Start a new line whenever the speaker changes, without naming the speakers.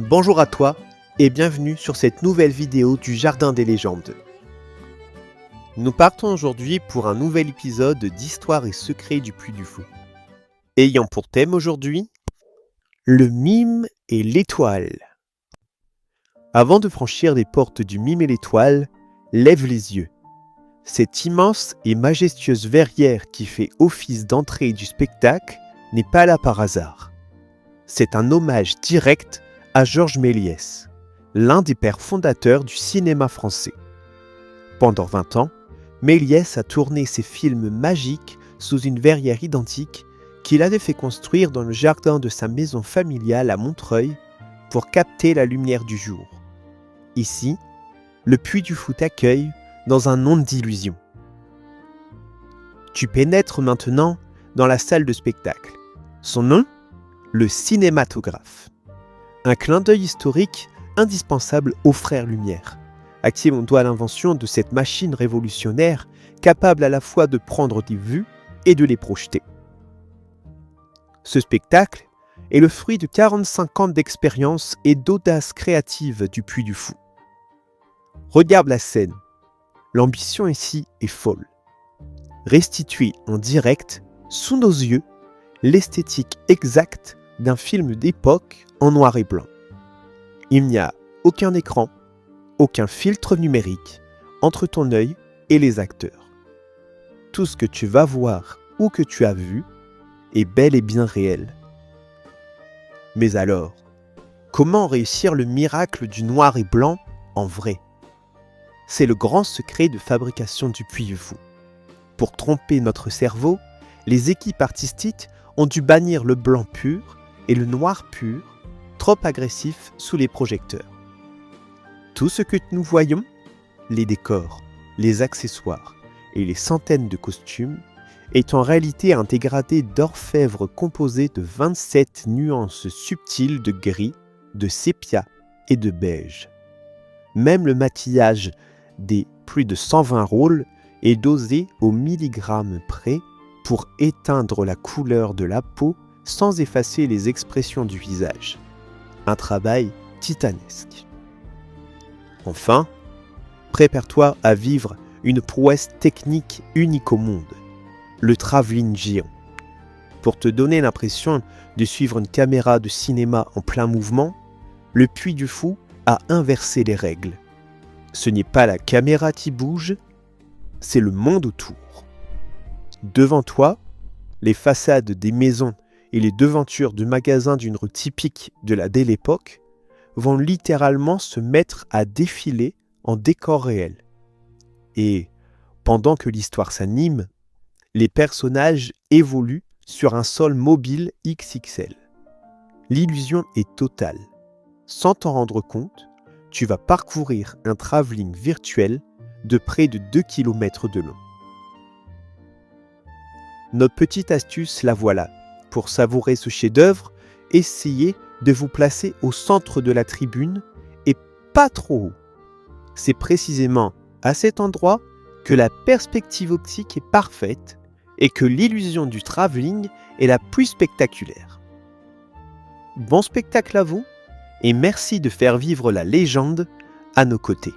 Bonjour à toi et bienvenue sur cette nouvelle vidéo du Jardin des légendes. Nous partons aujourd'hui pour un nouvel épisode d'Histoire et secrets du Puy du Fou. Ayant pour thème aujourd'hui le mime et l'étoile. Avant de franchir les portes du mime et l'étoile, lève les yeux. Cette immense et majestueuse verrière qui fait office d'entrée du spectacle n'est pas là par hasard. C'est un hommage direct à Georges Méliès, l'un des pères fondateurs du cinéma français. Pendant 20 ans, Méliès a tourné ses films magiques sous une verrière identique qu'il avait fait construire dans le jardin de sa maison familiale à Montreuil pour capter la lumière du jour. Ici, le Puy du Fou t'accueille dans un monde d'illusions. Tu pénètres maintenant dans la salle de spectacle. Son nom ? Le cinématographe. Un clin d'œil historique indispensable aux frères Lumière, à qui on doit l'invention de cette machine révolutionnaire capable à la fois de prendre des vues et de les projeter. Ce spectacle est le fruit de 45 ans d'expérience et d'audace créative du Puy du Fou. Regarde la scène. L'ambition ici est folle. Restituer en direct, sous nos yeux, l'esthétique exacte d'un film d'époque en noir et blanc. Il n'y a aucun écran, aucun filtre numérique entre ton œil et les acteurs. Tout ce que tu vas voir ou que tu as vu est bel et bien réel. Mais alors, comment réussir le miracle du noir et blanc en vrai ? C'est le grand secret de fabrication du Puy du Fou. Pour tromper notre cerveau, les équipes artistiques ont dû bannir le blanc pur et le noir pur, trop agressif sous les projecteurs. Tout ce que nous voyons, les décors, les accessoires et les centaines de costumes, est en réalité un dégradé d'orfèvre composé de 27 nuances subtiles de gris, de sépia et de beige. Même le maquillage des plus de 120 rôles est dosé au milligramme près pour éteindre la couleur de la peau sans effacer les expressions du visage. Un travail titanesque. Enfin, prépare-toi à vivre une prouesse technique unique au monde, le travelling géant. Pour te donner l'impression de suivre une caméra de cinéma en plein mouvement, le Puy du Fou a inversé les règles. Ce n'est pas la caméra qui bouge, c'est le monde autour. Devant toi, les façades des maisons et les devantures de magasins d'une rue typique de la Belle Époque vont littéralement se mettre à défiler en décor réel. Et pendant que l'histoire s'anime, les personnages évoluent sur un sol mobile XXL. L'illusion est totale. Sans t'en rendre compte, tu vas parcourir un travelling virtuel de près de 2 km de long. Notre petite astuce, la voilà. Pour savourer ce chef-d'œuvre, essayez de vous placer au centre de la tribune et pas trop haut. C'est précisément à cet endroit que la perspective optique est parfaite et que l'illusion du travelling est la plus spectaculaire. Bon spectacle à vous et merci de faire vivre la légende à nos côtés.